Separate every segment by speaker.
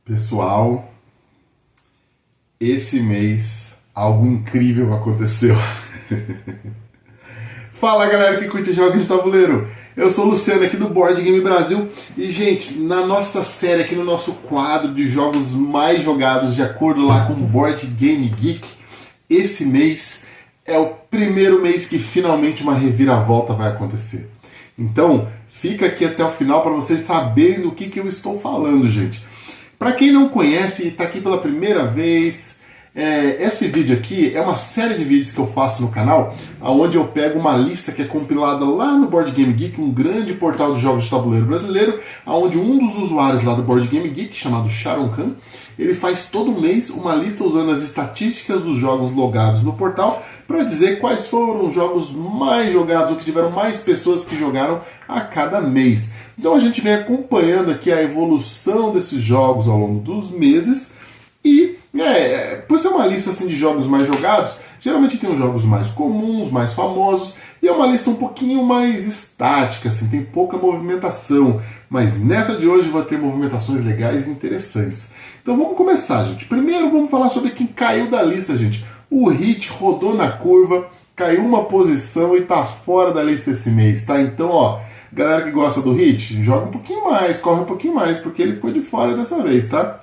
Speaker 1: Pessoal, esse mês algo incrível aconteceu. Fala galera que curte jogos de tabuleiro, eu sou o Luciano aqui do Board Game Brasil e gente, na nossa série aqui no nosso quadro de jogos mais jogados de acordo lá com o Board Game Geek, esse mês é o primeiro mês que finalmente uma reviravolta vai acontecer. Então, fica aqui até o final para vocês saberem do que eu estou falando, gente. Para quem não conhece e está aqui pela primeira vez, esse vídeo aqui é uma série de vídeos que eu faço no canal, onde eu pego uma lista que é compilada lá no Board Game Geek, um grande portal de jogos de tabuleiro brasileiro, onde um dos usuários lá do Board Game Geek, chamado Sharon Khan, ele faz todo mês uma lista usando as estatísticas dos jogos logados no portal para dizer quais foram os jogos mais jogados, ou que tiveram mais pessoas que jogaram a cada mês. Então a gente vem acompanhando aqui a evolução desses jogos ao longo dos meses e, por ser uma lista assim, de jogos mais jogados, geralmente tem os jogos mais comuns, mais famosos, e é uma lista um pouquinho mais estática, assim, tem pouca movimentação, mas nessa de hoje vai ter movimentações legais e interessantes. Então vamos começar, gente. Primeiro vamos falar sobre quem caiu da lista, gente. O Hit rodou na curva, caiu uma posição e tá fora da lista esse mês, tá? Então, ó, galera que gosta do Hit, joga um pouquinho mais, corre um pouquinho mais, porque ele ficou de fora dessa vez, tá?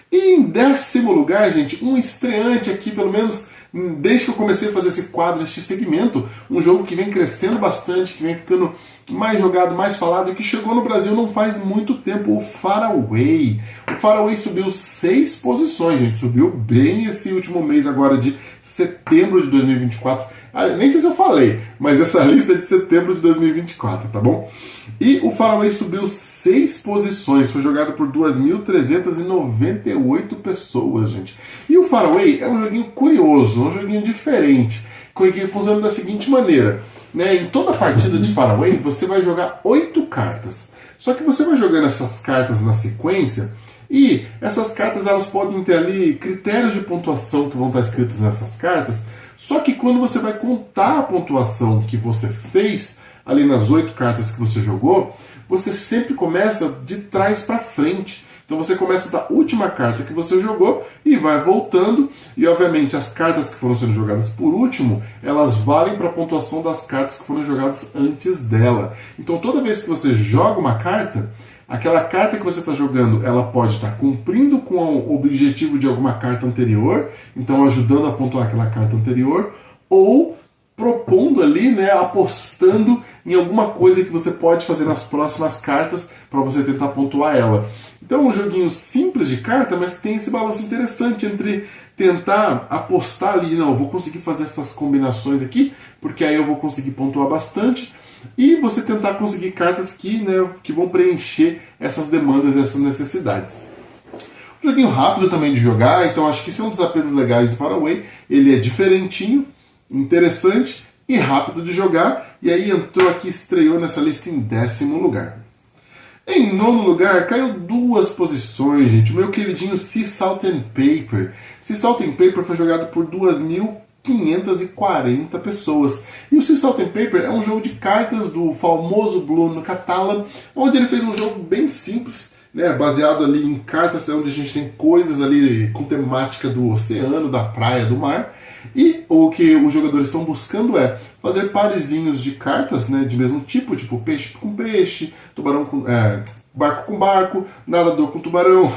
Speaker 1: E em 10º lugar, gente, um estreante aqui, pelo menos desde que eu comecei a fazer esse quadro, este segmento, um jogo que vem crescendo bastante, que vem ficando mais jogado, mais falado, e que chegou no Brasil não faz muito tempo, o Faraway. O Faraway subiu 6 posições, gente, subiu bem esse último mês agora de setembro de 2024. Nem sei se eu falei, mas essa lista é de setembro de 2024, tá bom? E o Faraway subiu 6 posições, foi jogado por 2.398 pessoas, gente. E o Faraway é um joguinho curioso, um joguinho diferente, que funciona da seguinte maneira, né? Em toda partida de Faraway você vai jogar 8 cartas, só que você vai jogando essas cartas na sequência e essas cartas elas podem ter ali critérios de pontuação que vão estar escritos nessas cartas. Só que quando você vai contar a pontuação que você fez ali nas 8 cartas que você jogou, você sempre começa de trás para frente. Então você começa da última carta que você jogou e vai voltando. E obviamente as cartas que foram sendo jogadas por último, elas valem para a pontuação das cartas que foram jogadas antes dela. Então toda vez que você joga uma carta, aquela carta que você está jogando, ela pode estar cumprindo com o objetivo de alguma carta anterior, então ajudando a pontuar aquela carta anterior, ou propondo ali, né, apostando em alguma coisa que você pode fazer nas próximas cartas para você tentar pontuar ela. Então é um joguinho simples de carta, mas que tem esse balanço interessante entre tentar apostar ali, não, eu vou conseguir fazer essas combinações aqui, porque aí eu vou conseguir pontuar bastante, e você tentar conseguir cartas que, né, que vão preencher essas demandas, essas necessidades. Um joguinho rápido também de jogar, então acho que esse é um dos apelos legais do Faraway. Ele é diferentinho, interessante e rápido de jogar, e aí entrou aqui, estreou nessa lista em 10º lugar. Em 9º lugar, caiu 2 posições, gente. O meu queridinho Sea Salt and Paper. Sea Salt and Paper foi jogado por 2.540 pessoas. E o Sea Salt and Paper é um jogo de cartas do famoso Bruno Cathala, onde ele fez um jogo bem simples, né, baseado ali em cartas onde a gente tem coisas ali com temática do oceano, da praia, do mar. E o que os jogadores estão buscando é fazer parezinhos de cartas, né, de mesmo tipo peixe com peixe, tubarão com, barco com barco, nadador com tubarão,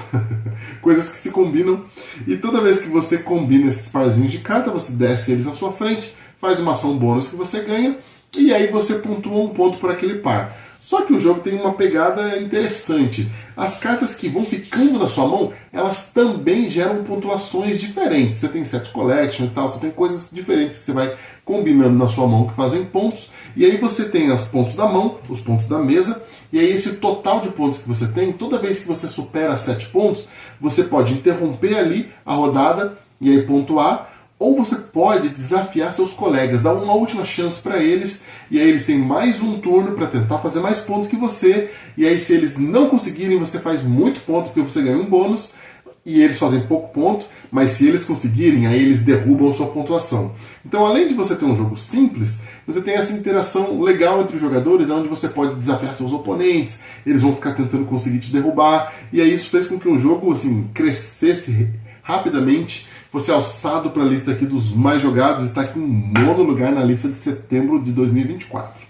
Speaker 1: coisas que se combinam. E toda vez que você combina esses parzinhos de carta, você desce eles na sua frente, faz uma ação bônus que você ganha, e aí você pontua um ponto por aquele par. Só que o jogo tem uma pegada interessante. As cartas que vão ficando na sua mão, elas também geram pontuações diferentes. Você tem set collection e tal, você tem coisas diferentes que você vai combinando na sua mão que fazem pontos. E aí você tem os pontos da mão, os pontos da mesa, e aí esse total de pontos que você tem, toda vez que você supera 7 pontos, você pode interromper ali a rodada e aí pontuar, ou você pode desafiar seus colegas, dar uma última chance para eles, e aí eles têm mais um turno para tentar fazer mais pontos que você, e aí se eles não conseguirem, você faz muito ponto porque você ganha um bônus, e eles fazem pouco ponto, mas se eles conseguirem, aí eles derrubam sua pontuação. Então, além de você ter um jogo simples, você tem essa interação legal entre os jogadores, onde você pode desafiar seus oponentes, eles vão ficar tentando conseguir te derrubar, e aí isso fez com que o jogo assim, crescesse rapidamente, fosse alçado para a lista aqui dos mais jogados, e está aqui em 9º lugar na lista de setembro de 2024.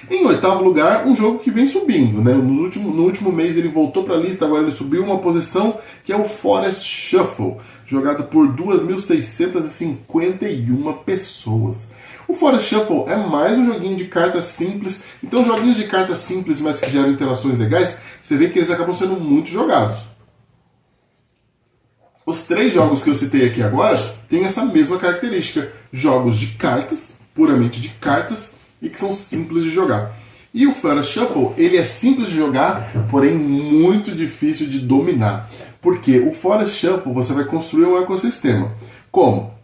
Speaker 1: Em 8º lugar, um jogo que vem subindo, né? No último mês ele voltou para a lista, agora ele subiu uma posição, que é o Forest Shuffle, jogado por 2.651 pessoas. O Forest Shuffle é mais um joguinho de cartas simples, então joguinhos de cartas simples, mas que geram interações legais, você vê que eles acabam sendo muito jogados. Os 3 jogos que eu citei aqui agora têm essa mesma característica, jogos de cartas, puramente de cartas, e que são simples de jogar. E o Forest Shuffle, ele é simples de jogar, porém muito difícil de dominar. Porque o Forest Shuffle você vai construir um ecossistema. Como?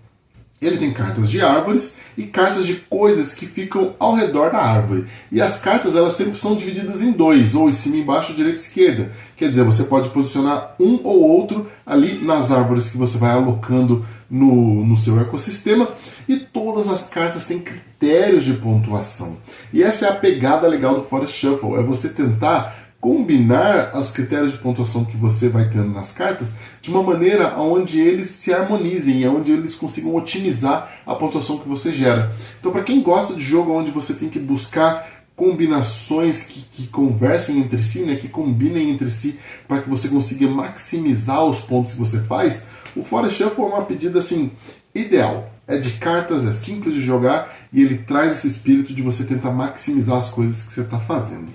Speaker 1: Ele tem cartas de árvores e cartas de coisas que ficam ao redor da árvore. E as cartas elas sempre são divididas em 2, ou em cima, embaixo, direita e esquerda. Quer dizer, você pode posicionar um ou outro ali nas árvores que você vai alocando no seu ecossistema. E todas as cartas têm critérios de pontuação. E essa é a pegada legal do Forest Shuffle, é você tentar combinar os critérios de pontuação que você vai tendo nas cartas de uma maneira onde eles se harmonizem, onde eles consigam otimizar a pontuação que você gera. Então, para quem gosta de jogo onde você tem que buscar combinações que conversem entre si, né, que combinem entre si para que você consiga maximizar os pontos que você faz, o Forest Shuffle é uma pedida assim, ideal. É de cartas, é simples de jogar e ele traz esse espírito de você tentar maximizar as coisas que você está fazendo.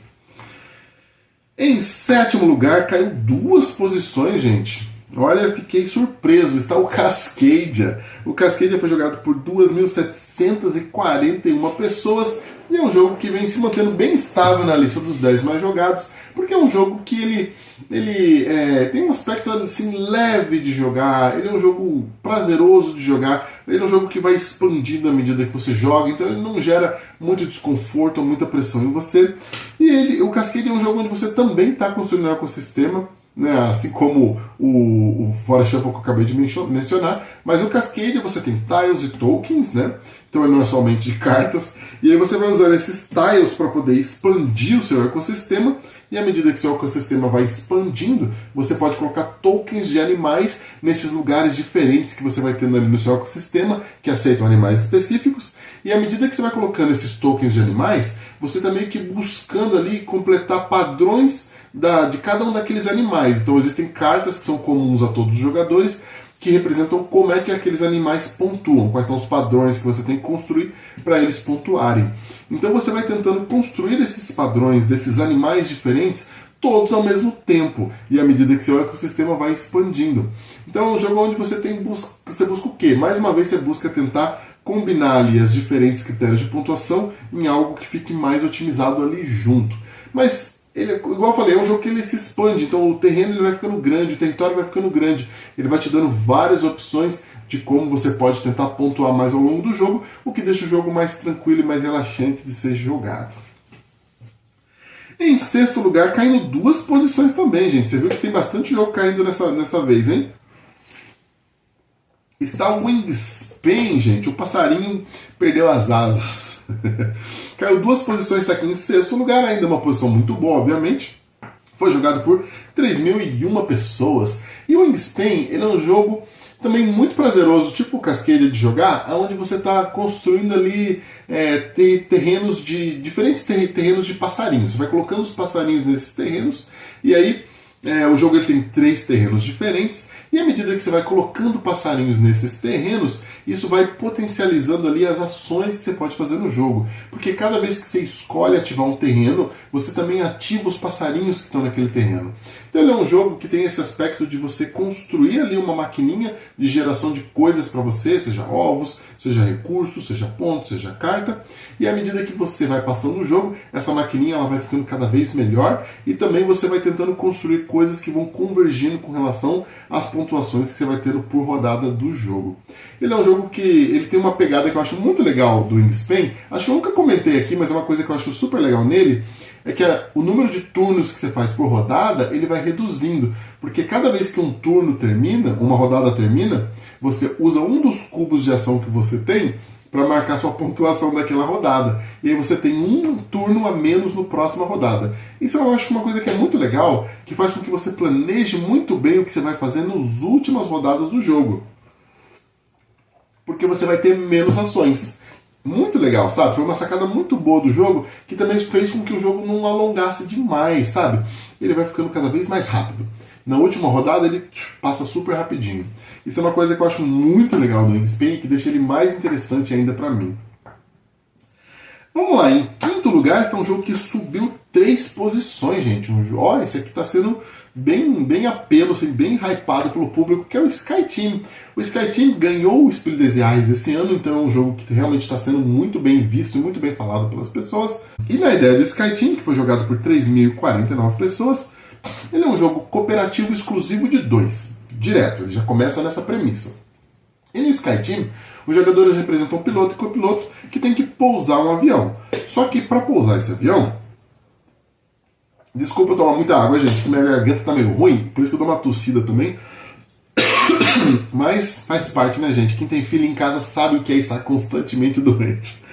Speaker 1: Em 7º lugar, caiu 2 posições, gente. Olha, eu fiquei surpreso. Está o Cascadia. O Cascadia foi jogado por 2.741 pessoas e é um jogo que vem se mantendo bem estável na lista dos 10 mais jogados, porque é um jogo que ele tem um aspecto assim, leve de jogar, ele é um jogo prazeroso de jogar, ele é um jogo que vai expandindo à medida que você joga, então ele não gera muito desconforto ou muita pressão em você. E o Cascadia é um jogo onde você também está construindo um ecossistema, né, assim como o Forest Shuffle que eu acabei de mencionar, mas no Cascadia você tem tiles e tokens, né? Então ele não é somente de cartas, e aí você vai usar esses tiles para poder expandir o seu ecossistema, e à medida que seu ecossistema vai expandindo, você pode colocar tokens de animais nesses lugares diferentes que você vai tendo ali no seu ecossistema, que aceitam animais específicos, e à medida que você vai colocando esses tokens de animais, você está meio que buscando ali completar padrões de cada um daqueles animais. Então existem cartas que são comuns a todos os jogadores, que representam como é que aqueles animais pontuam, quais são os padrões que você tem que construir para eles pontuarem. Então você vai tentando construir esses padrões desses animais diferentes, todos ao mesmo tempo, e à medida que seu ecossistema vai expandindo. Então é um jogo onde você busca o quê? Mais uma vez você busca tentar combinar ali os diferentes critérios de pontuação em algo que fique mais otimizado ali junto. Mas ele, igual eu falei, é um jogo que ele se expande, então o terreno ele vai ficando grande, o território vai ficando grande, ele vai te dando várias opções de como você pode tentar pontuar mais ao longo do jogo, o que deixa o jogo mais tranquilo e mais relaxante de ser jogado. Em 6º lugar, caindo 2 posições também, gente. Você viu que tem bastante jogo caindo nessa vez, hein? Está o Wingspan, gente. O passarinho perdeu as asas. Caiu 2 posições, está aqui em 6º lugar, ainda uma posição muito boa, obviamente. Foi jogado por 3.001 pessoas. E o Wingspan, ele é um jogo também muito prazeroso, tipo o Cascadia de jogar, onde você está construindo ali terrenos de diferentes terrenos de passarinhos. Você vai colocando os passarinhos nesses terrenos, e aí o jogo ele tem 3 terrenos diferentes, e à medida que você vai colocando passarinhos nesses terrenos, isso vai potencializando ali as ações que você pode fazer no jogo. Porque cada vez que você escolhe ativar um terreno, você também ativa os passarinhos que estão naquele terreno. Então ele é um jogo que tem esse aspecto de você construir ali uma maquininha de geração de coisas para você, seja ovos, seja recursos, seja pontos, seja carta. E à medida que você vai passando o jogo, essa maquininha ela vai ficando cada vez melhor, e também você vai tentando construir coisas que vão convergindo com relação às pontuações que você vai tendo por rodada do jogo. Ele é um jogo que ele tem uma pegada que eu acho muito legal do Wingspan. Acho que eu nunca comentei aqui, mas é uma coisa que eu acho super legal nele, é que o número de turnos que você faz por rodada, ele vai reduzindo, porque cada vez que um turno termina, uma rodada termina, você usa um dos cubos de ação que você tem para marcar sua pontuação daquela rodada. E aí você tem um turno a menos no próxima rodada. Isso eu acho uma coisa que é muito legal, que faz com que você planeje muito bem o que você vai fazer nas últimas rodadas do jogo. Porque você vai ter menos ações. Muito legal, sabe? Foi uma sacada muito boa do jogo, que também fez com que o jogo não alongasse demais, sabe? Ele vai ficando cada vez mais rápido. Na última rodada ele passa super rapidinho. Isso é uma coisa que eu acho muito legal do Wingspan, que deixa ele mais interessante ainda pra mim. Vamos lá, em quinto lugar está um jogo que subiu 3 posições, gente. Ó, esse aqui está sendo bem apelo, assim, bem hypado pelo público, que é o Skyteam. O Skyteam ganhou o Spiel des Jahres desse ano, então é um jogo que realmente está sendo muito bem visto e muito bem falado pelas pessoas. E na ideia do Skyteam, que foi jogado por 3.049 pessoas, ele é um jogo cooperativo exclusivo de 2. Direto, ele já começa nessa premissa. E no Skyteam, os jogadores representam piloto e copiloto que tem que pousar um avião. Só que para pousar esse avião... Desculpa eu tomar muita água, gente, que minha garganta tá meio ruim, por isso que eu dou uma tossida também. Mas faz parte, né, gente? Quem tem filho em casa sabe o que é estar constantemente doente.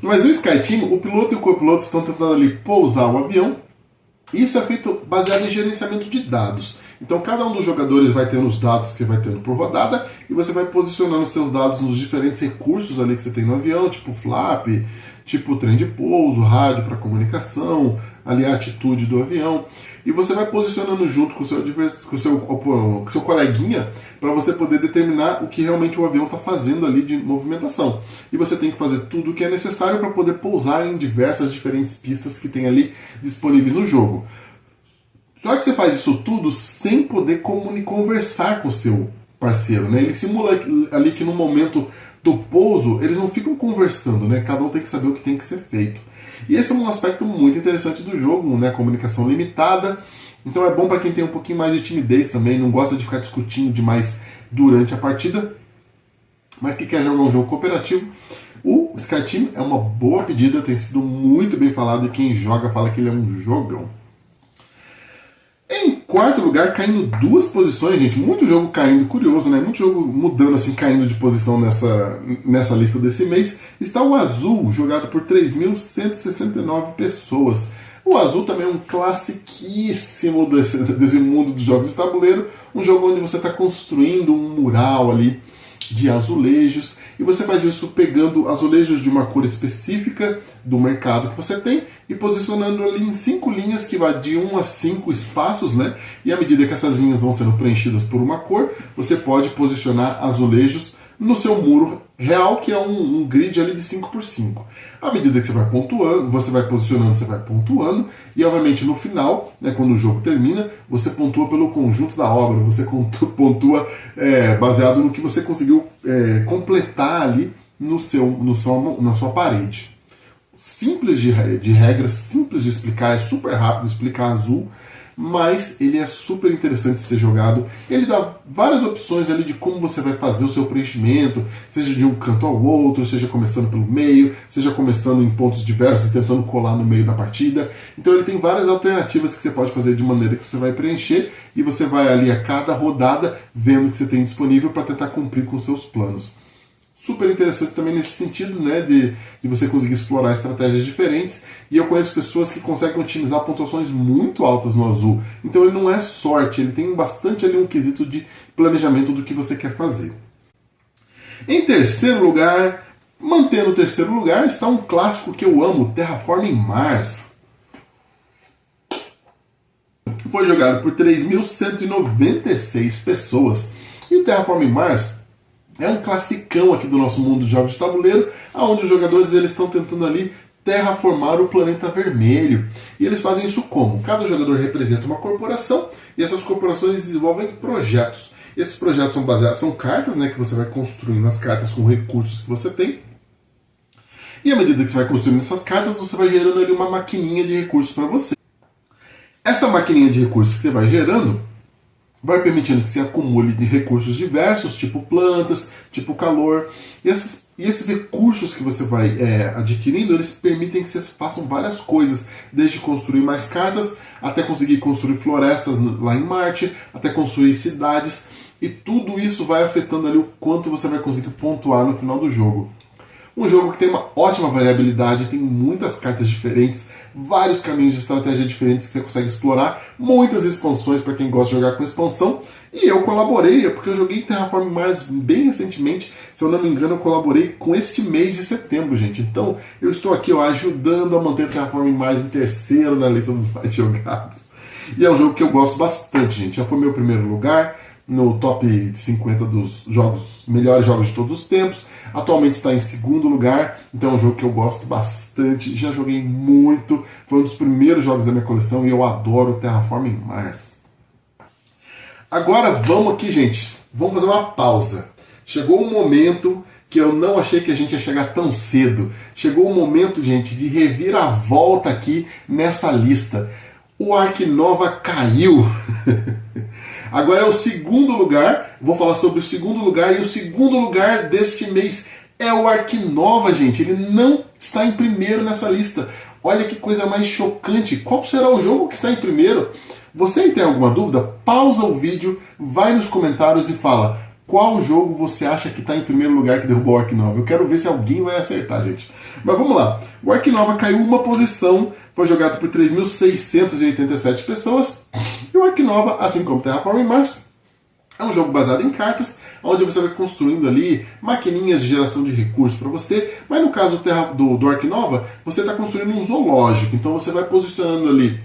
Speaker 1: Mas no Skyteam, o piloto e o copiloto estão tentando ali pousar o avião. Isso é feito baseado em gerenciamento de dados. Então cada um dos jogadores vai tendo os dados que você vai tendo por rodada e você vai posicionando seus dados nos diferentes recursos ali que você tem no avião, tipo flap, tipo trem de pouso, rádio para comunicação, ali a atitude do avião. E você vai posicionando junto com o seu coleguinha para você poder determinar o que realmente o avião está fazendo ali de movimentação. E você tem que fazer tudo o que é necessário para poder pousar em diversas diferentes pistas que tem ali disponíveis no jogo. Só que você faz isso tudo sem poder conversar com o seu parceiro, né? Ele simula ali que no momento do pouso, eles não ficam conversando, né? Cada um tem que saber o que tem que ser feito. E esse é um aspecto muito interessante do jogo, né? Comunicação limitada. Então é bom para quem tem um pouquinho mais de timidez também, não gosta de ficar discutindo demais durante a partida, mas que quer jogar um jogo cooperativo. O Skyteam é uma boa pedida, tem sido muito bem falado e quem joga fala que ele é um jogão. Em quarto lugar, caindo 2 posições, gente. Muito jogo caindo, curioso, né? Muito jogo mudando, assim, caindo de posição nessa lista desse mês. Está o Azul, jogado por 3.169 pessoas. O Azul também é um classiquíssimo desse mundo dos jogos de tabuleiro. Um jogo onde você está construindo um mural ali de azulejos. E você faz isso pegando azulejos de uma cor específica do mercado que você tem e posicionando ali em 5 linhas que vai de 1 a 5 espaços, né? E à medida que essas linhas vão sendo preenchidas por uma cor, você pode posicionar azulejos no seu muro real, que é um grid ali de 5 por 5. À medida que você vai pontuando, você vai posicionando, você vai pontuando, e obviamente no final, né, quando o jogo termina, você pontua pelo conjunto da obra, você pontua baseado no que você conseguiu completar ali na sua parede. Simples de regras, simples de explicar, é super rápido de explicar Azul, mas ele é super interessante de ser jogado. Ele dá várias opções ali de como você vai fazer o seu preenchimento, seja de um canto ao outro, seja começando pelo meio, seja começando em pontos diversos e tentando colar no meio da partida. Então ele tem várias alternativas que você pode fazer de maneira que você vai preencher e você vai ali a cada rodada vendo o que você tem disponível para tentar cumprir com os seus planos. Super interessante também nesse sentido, né, de você conseguir explorar estratégias diferentes. E eu conheço pessoas que conseguem otimizar pontuações muito altas no Azul. Então ele não é sorte, ele tem bastante ali um quesito de planejamento do que você quer fazer. Em terceiro lugar, mantendo o terceiro lugar, está um clássico que eu amo, Terraforming Mars. Que foi jogado por 3.196 pessoas. E o Terraforming Mars é um classicão aqui do nosso mundo de jogos de tabuleiro, onde os jogadores eles estão tentando ali terraformar o planeta vermelho. E eles fazem isso como? Cada jogador representa uma corporação e essas corporações desenvolvem projetos. Esses projetos são cartas, né, que você vai construindo as cartas com recursos que você tem. E à medida que você vai construindo essas cartas, você vai gerando ali uma maquininha de recursos para você. Essa maquininha de recursos que você vai gerando vai permitindo que você acumule de recursos diversos, tipo plantas, tipo calor. E esses recursos que você vai adquirindo, eles permitem que vocês façam várias coisas, desde construir mais cartas, até conseguir construir florestas lá em Marte, até construir cidades, e tudo isso vai afetando ali o quanto você vai conseguir pontuar no final do jogo. Um jogo que tem uma ótima variabilidade, tem muitas cartas diferentes, vários caminhos de estratégia diferentes que você consegue explorar, muitas expansões para quem gosta de jogar com expansão, e eu colaborei, porque eu joguei Terraform Mars bem recentemente, se eu não me engano eu colaborei com este mês de setembro, gente. Então eu estou aqui ajudando a manter Terraform Mars em terceiro na lista dos mais jogados. E é um jogo que eu gosto bastante, gente. Já foi meu primeiro lugar no top 50 dos melhores jogos de todos os tempos. Atualmente está em segundo lugar, então é um jogo que eu gosto bastante, já joguei muito, foi um dos primeiros jogos da minha coleção e eu adoro Terraforming Mars. Agora vamos aqui, gente, vamos fazer uma pausa. Chegou um momento que eu não achei que a gente ia chegar tão cedo. Chegou um momento, gente, de reviravolta aqui nessa lista. O Ark Nova caiu. Agora é o segundo lugar, vou falar sobre o segundo lugar, e o segundo lugar deste mês é o Ark Nova, gente. Ele não está em primeiro nessa lista. Olha que coisa mais chocante. Qual será o jogo que está em primeiro? Você tem alguma dúvida? Pausa o vídeo, vai nos comentários e fala qual jogo você acha que está em primeiro lugar que derrubou o Ark Nova. Eu quero ver se alguém vai acertar, gente. Mas vamos lá. O Ark Nova caiu uma posição, foi jogado por 3.687 pessoas. E o Ark Nova, assim como Terraform Mars, é um jogo baseado em cartas, onde você vai construindo ali maquininhas de geração de recursos para você. Mas no caso do Ark Nova, você está construindo um zoológico. Então você vai posicionando ali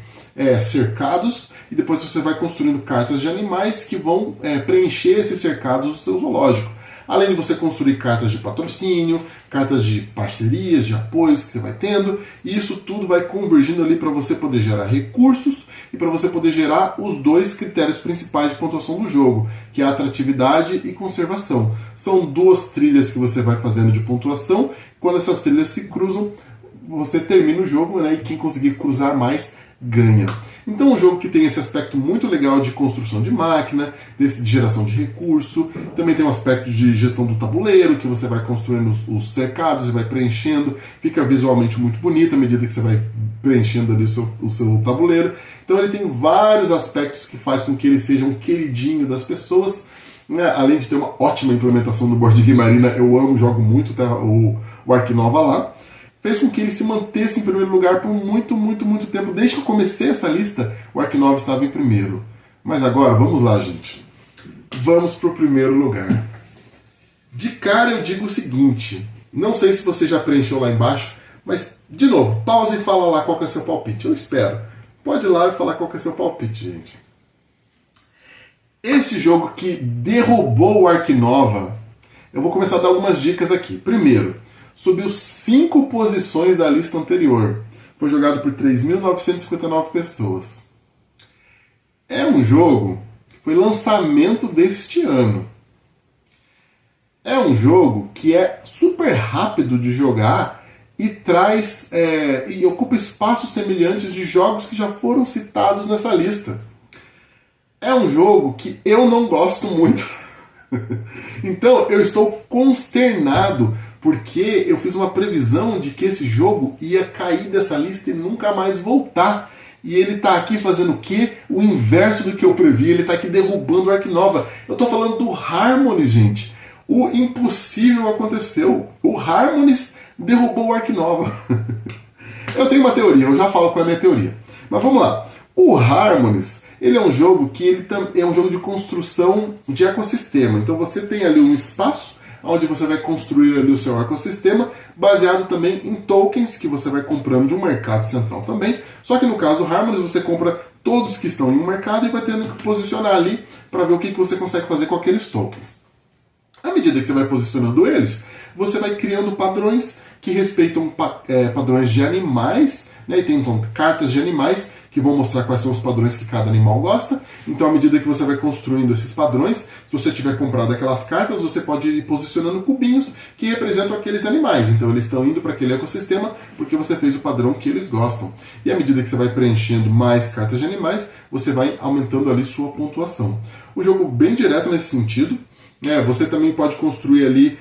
Speaker 1: cercados, e depois você vai construindo cartas de animais que vão preencher esses cercados do seu zoológico. Além de você construir cartas de patrocínio, cartas de parcerias, de apoios que você vai tendo, e isso tudo vai convergindo ali para você poder gerar recursos e para você poder gerar os dois critérios principais de pontuação do jogo, que é a atratividade e conservação. São duas trilhas que você vai fazendo de pontuação. Quando essas trilhas se cruzam, você termina o jogo, né, e quem conseguir cruzar mais ganha. Então é um jogo que tem esse aspecto muito legal de construção de máquina, de geração de recurso, também tem um aspecto de gestão do tabuleiro, que você vai construindo os cercados e vai preenchendo, fica visualmente muito bonito à medida que você vai preenchendo ali o seu tabuleiro. Então ele tem vários aspectos que faz com que ele seja um queridinho das pessoas, né? Além de ter uma ótima implementação no Board Game Arena, eu jogo muito o Ark Nova lá. Fez com que ele se mantesse em primeiro lugar por muito, muito, muito tempo. Desde que eu comecei essa lista, o Ark Nova estava em primeiro. Mas agora, vamos lá, gente. Vamos para o primeiro lugar. De cara eu digo o seguinte, não sei se você já preencheu lá embaixo, mas, de novo, pausa e fala lá qual que é o seu palpite. Eu espero. Pode ir lá e falar qual que é o seu palpite, gente. Esse jogo que derrubou o Ark Nova, eu vou começar a dar algumas dicas aqui. Primeiro, subiu 5 posições da lista anterior. Foi jogado por 3.959 pessoas. É um jogo que foi lançamento deste ano. É um jogo que é super rápido de jogar e traz e ocupa espaços semelhantes de jogos que já foram citados nessa lista. É um jogo que eu não gosto muito. Então eu estou consternado porque eu fiz uma previsão de que esse jogo ia cair dessa lista e nunca mais voltar. E ele está aqui fazendo o quê? O inverso do que eu previ. Ele está aqui derrubando o Ark Nova. Eu estou falando do Harmonist, gente. O impossível aconteceu. O Harmonist derrubou o Ark Nova. Eu tenho uma teoria, eu já falo qual é a minha teoria. Mas vamos lá. O Harmonist, ele é um jogo que é um jogo de construção de ecossistema. Então você tem ali um espaço onde você vai construir ali o seu ecossistema, baseado também em tokens que você vai comprando de um mercado central também. Só que no caso do Harmonist você compra todos que estão em um mercado e vai tendo que posicionar ali para ver o que você consegue fazer com aqueles tokens. À medida que você vai posicionando eles, você vai criando padrões que respeitam padrões de animais, né? E tem então cartas de animais que vão mostrar quais são os padrões que cada animal gosta. Então, à medida que você vai construindo esses padrões, se você tiver comprado aquelas cartas, você pode ir posicionando cubinhos que representam aqueles animais. Então, eles estão indo para aquele ecossistema porque você fez o padrão que eles gostam. E à medida que você vai preenchendo mais cartas de animais, você vai aumentando ali sua pontuação. O jogo bem direto nesse sentido. Você também pode construir ali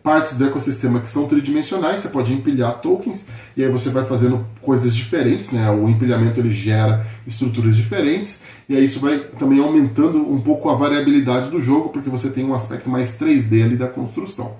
Speaker 1: partes do ecossistema que são tridimensionais, você pode empilhar tokens e aí você vai fazendo coisas diferentes, né? O empilhamento ele gera estruturas diferentes e aí isso vai também aumentando um pouco a variabilidade do jogo, porque você tem um aspecto mais 3D ali da construção.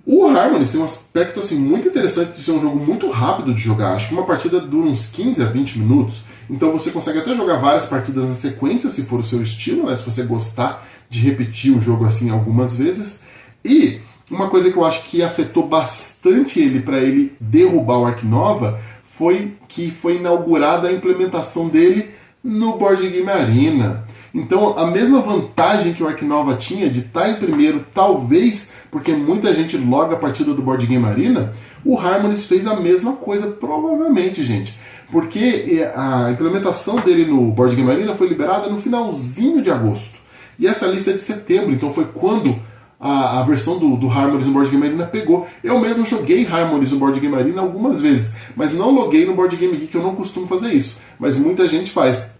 Speaker 1: O Harmonies tem um aspecto assim, muito interessante de ser um jogo muito rápido de jogar. Acho que uma partida dura uns 15 a 20 minutos, então você consegue até jogar várias partidas na sequência, se for o seu estilo, né? Se você gostar de repetir o jogo assim algumas vezes. E uma coisa que eu acho que afetou bastante ele para ele derrubar o Ark Nova foi que foi inaugurada a implementação dele no Board Game Arena. Então a mesma vantagem que o Ark Nova tinha de estar em primeiro, talvez porque muita gente loga a partida do Board Game Arena, o Harmonies fez a mesma coisa, provavelmente, gente. Porque a implementação dele no Board Game Arena foi liberada no finalzinho de agosto. E essa lista é de setembro, então foi quando a versão do Harmonies no Board Game Arena pegou. Eu mesmo joguei Harmonies no Board Game Arena algumas vezes, mas não loguei no Board Game Geek, eu não costumo fazer isso. Mas muita gente faz.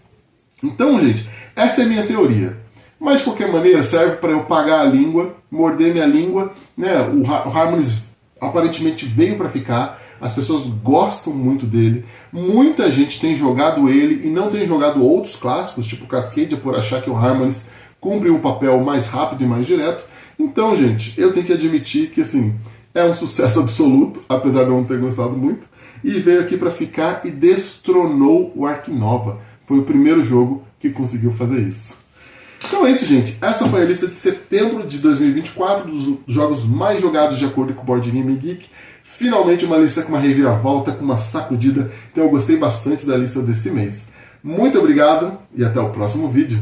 Speaker 1: Então, gente, essa é a minha teoria. Mas, de qualquer maneira, serve para eu pagar a língua, morder minha língua. Né? O Harmonies aparentemente veio para ficar. As pessoas gostam muito dele. Muita gente tem jogado ele e não tem jogado outros clássicos, tipo Cascadia, por achar que o Harmonies cumpre um papel mais rápido e mais direto. Então, gente, eu tenho que admitir que, assim, é um sucesso absoluto, apesar de eu não ter gostado muito. E veio aqui para ficar e destronou o Ark Nova. Foi o primeiro jogo que conseguiu fazer isso. Então é isso, gente. Essa foi a lista de setembro de 2024 dos jogos mais jogados de acordo com o Board Game Geek. Finalmente uma lista com uma reviravolta, com uma sacudida. Então eu gostei bastante da lista desse mês. Muito obrigado e até o próximo vídeo.